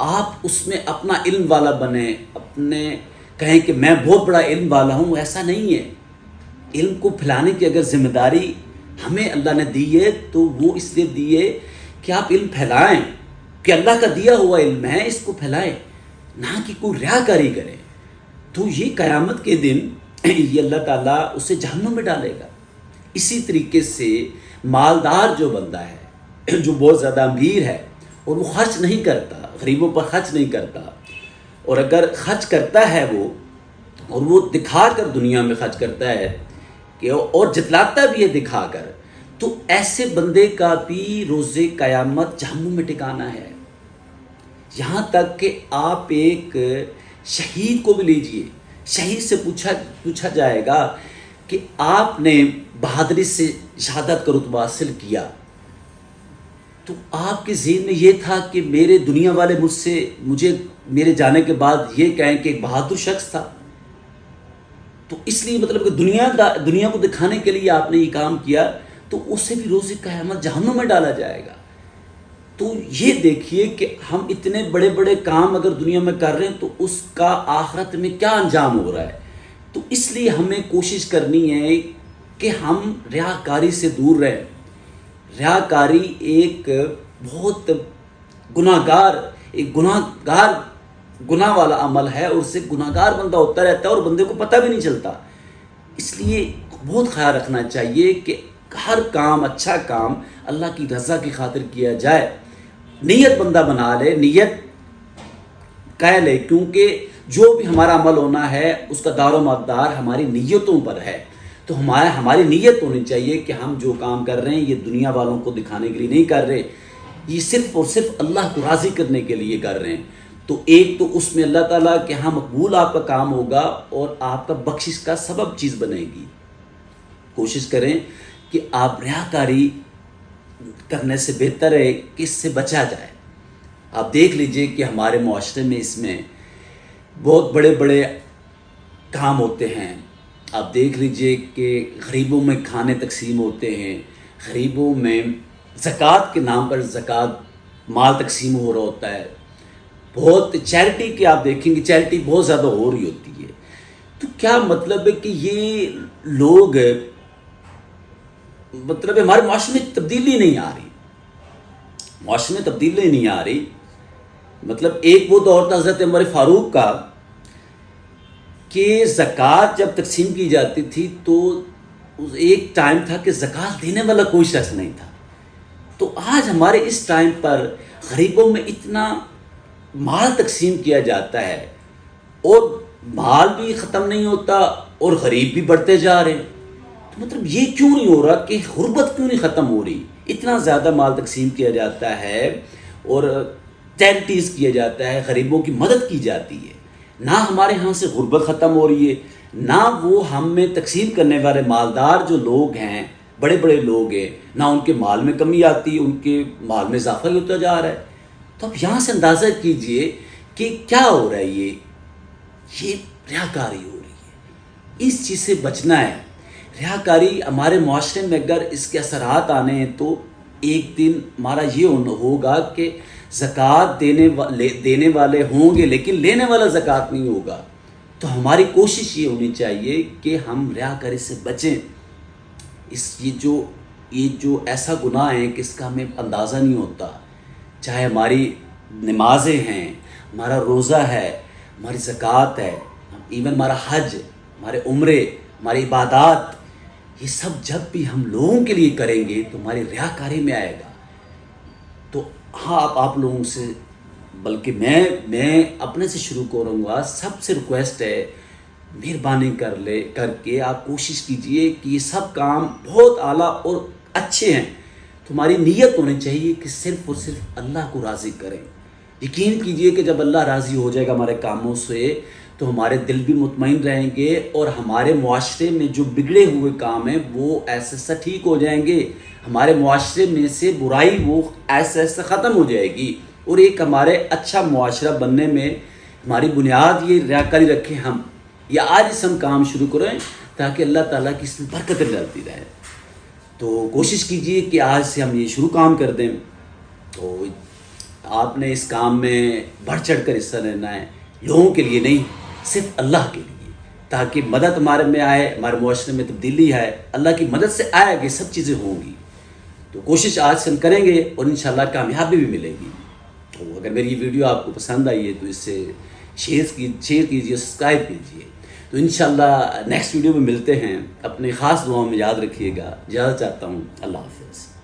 آپ اس میں اپنا علم والا بنیں، اپنے کہیں کہ میں بہت بڑا علم والا ہوں، ایسا نہیں ہے۔ علم کو پھیلانے کی اگر ذمہ داری ہمیں اللہ نے دی ہے تو وہ اس لیے دی ہے کہ آپ علم پھیلائیں، کہ اللہ کا دیا ہوا علم ہے، اس کو پھیلائیں، نہ کہ کوئی ریاکاری کرے۔ تو یہ قیامت کے دن یہ اللہ تعالیٰ اسے جہنم میں ڈالے گا۔ اسی طریقے سے مالدار جو بندہ ہے، جو بہت زیادہ امیر ہے اور وہ خرچ نہیں کرتا، غریبوں پر خرچ نہیں کرتا، اور اگر خرچ کرتا ہے وہ دکھا کر دنیا میں خرچ کرتا ہے کہ اور جتلاتا بھی ہے دکھا کر، تو ایسے بندے کا بھی روز قیامت جہنم میں ٹھکانا ہے۔ یہاں تک کہ آپ ایک شہید کو بھی لیجئے، شہید سے پوچھا جائے گا کہ آپ نے بہادری سے شہادت کا رتبہ حاصل کیا، تو آپ کے ذہن میں یہ تھا کہ میرے دنیا والے مجھے میرے جانے کے بعد یہ کہیں کہ ایک بہادر شخص تھا، تو اس لیے مطلب کہ دنیا کو دکھانے کے لیے آپ نے یہ کام کیا، تو اسے بھی روز قیامت جہنم میں ڈالا جائے گا۔ تو یہ دیکھیے کہ ہم اتنے بڑے بڑے کام اگر دنیا میں کر رہے ہیں تو اس کا آخرت میں کیا انجام ہو رہا ہے۔ تو اس لیے ہمیں کوشش کرنی ہے کہ ہم ریاکاری سے دور رہیں۔ ریاکاری ایک بہت گناہ والا عمل ہے، اور اس سے گناہگار بندہ ہوتا رہتا ہے اور بندے کو پتہ بھی نہیں چلتا۔ اس لیے بہت خیال رکھنا چاہیے کہ ہر کام، اچھا کام اللہ کی رضا کی خاطر کیا جائے۔ نیت بندہ بنا لے، نیت کہہ لے، کیونکہ جو بھی ہمارا عمل ہونا ہے اس کا دار و مدار ہماری نیتوں پر ہے۔ تو ہماری نیت ہونی چاہیے کہ ہم جو کام کر رہے ہیں یہ دنیا والوں کو دکھانے کے لیے نہیں کر رہے، یہ صرف اور صرف اللہ کو راضی کرنے کے لیے کر رہے ہیں۔ تو ایک تو اس میں اللہ تعالیٰ کہ ہاں مقبول آپ کا کام ہوگا اور آپ کا بخشش کا سبب چیز بنے گی۔ کوشش کریں کہ آپ ریاکاری کرنے سے بہتر ہے کہ اس سے بچا جائے۔ آپ دیکھ لیجئے کہ ہمارے معاشرے میں اس میں بہت بڑے بڑے کام ہوتے ہیں۔ آپ دیکھ لیجئے کہ غریبوں میں کھانے تقسیم ہوتے ہیں، غریبوں میں زکوٰۃ کے نام پر مال تقسیم ہو رہا ہوتا ہے۔ بہت چیریٹی کے آپ دیکھیں گے، چیریٹی بہت زیادہ ہو رہی ہوتی ہے۔ تو کیا مطلب ہے کہ یہ لوگ ہمارے معاشرے میں تبدیلی نہیں آ رہی۔ مطلب ایک وہ دور تھا حضرت عمر فاروق کا کہ زکوٰۃ جب تقسیم کی جاتی تھی تو ایک ٹائم تھا کہ زکوٰۃ دینے والا کوئی شخص نہیں تھا۔ تو آج ہمارے اس ٹائم پر غریبوں میں اتنا مال تقسیم کیا جاتا ہے اور مال بھی ختم نہیں ہوتا اور غریب بھی بڑھتے جا رہے ہیں۔ تو مطلب یہ کیوں نہیں ہو رہا کہ غربت کیوں نہیں ختم ہو رہی؟ اتنا زیادہ مال تقسیم کیا جاتا ہے اور چیریٹیز کیا جاتا ہے، غریبوں کی مدد کی جاتی ہے، نہ ہمارے ہاں سے غربت ختم ہو رہی ہے، نہ وہ ہم میں تقسیم کرنے والے مالدار جو لوگ ہیں، بڑے بڑے لوگ ہیں، نہ ان کے مال میں کمی آتی، ان کے مال میں اضافہ ہی ہوتا جا رہا ہے۔ تو اب یہاں سے اندازہ کیجئے کہ کیا ہو رہا ہے، یہ ریاکاری ہو رہی ہے۔ اس چیز سے بچنا ہے۔ ریاکاری ہمارے معاشرے میں اگر اس کے اثرات آنے ہیں تو ایک دن ہمارا یہ ہوگا کہ زکوٰۃ دینے والے ہوں گے لیکن لینے والا زکوٰۃ نہیں ہوگا۔ تو ہماری کوشش یہ ہونی چاہیے کہ ہم ریاکاری سے بچیں۔ یہ جو ایسا گناہ ہے کہ اس کا ہمیں اندازہ نہیں ہوتا، چاہے ہماری نمازیں ہیں، ہمارا روزہ ہے، ہماری زکوٰۃ ہے، ایون ہمارا حج، ہمارے عمرے، ہماری عبادات، یہ سب جب بھی ہم لوگوں کے لیے کریں گے تو ہماری ریاکاری میں آئے گا۔ تو ہاں آپ لوگوں سے، بلکہ میں اپنے سے شروع کروں گا، سب سے ریکویسٹ ہے، مہربانی کر کے آپ کوشش کیجئے کہ یہ سب کام بہت اعلیٰ اور اچھے ہیں۔ تمہاری نیت ہونی چاہیے کہ صرف اور صرف اللہ کو راضی کریں۔ یقین کیجئے کہ جب اللہ راضی ہو جائے گا ہمارے کاموں سے تو ہمارے دل بھی مطمئن رہیں گے اور ہمارے معاشرے میں جو بگڑے ہوئے کام ہیں وہ ایسے ایسا ٹھیک ہو جائیں گے، ہمارے معاشرے میں سے برائی وہ ایسے ایسے ختم ہو جائے گی، اور ایک ہمارے اچھا معاشرہ بننے میں ہماری بنیاد یہ ریاکاری رکھیں ہم، یا آج اس ہم کام شروع کریں تاکہ اللہ تعالیٰ کی اس میں برکتیں ڈالتی رہے۔ تو کوشش کیجئے کہ آج سے ہم یہ شروع کام کر دیں۔ تو آپ نے اس کام میں بڑھ چڑھ کر حصہ لینا ہے، لوگوں کے لیے نہیں، صرف اللہ کے لیے، تاکہ مدد ہمارے میں آئے، ہمارے معاشرے میں تبدیلی آئے، اللہ کی مدد سے آئے گی سب چیزیں ہوں گی۔ تو کوشش آج سے ہم کریں گے اور انشاءاللہ کامیابی بھی ملے گی۔ تو اگر میری یہ ویڈیو آپ کو پسند آئی ہے تو اس سے شیئر کیجیے، سبسکرائب کیجیے۔ تو انشاءاللہ نیکسٹ ویڈیو میں ملتے ہیں، اپنے خاص دعاؤں میں یاد رکھیے گا۔ اجازت چاہتا ہوں، اللہ حافظ۔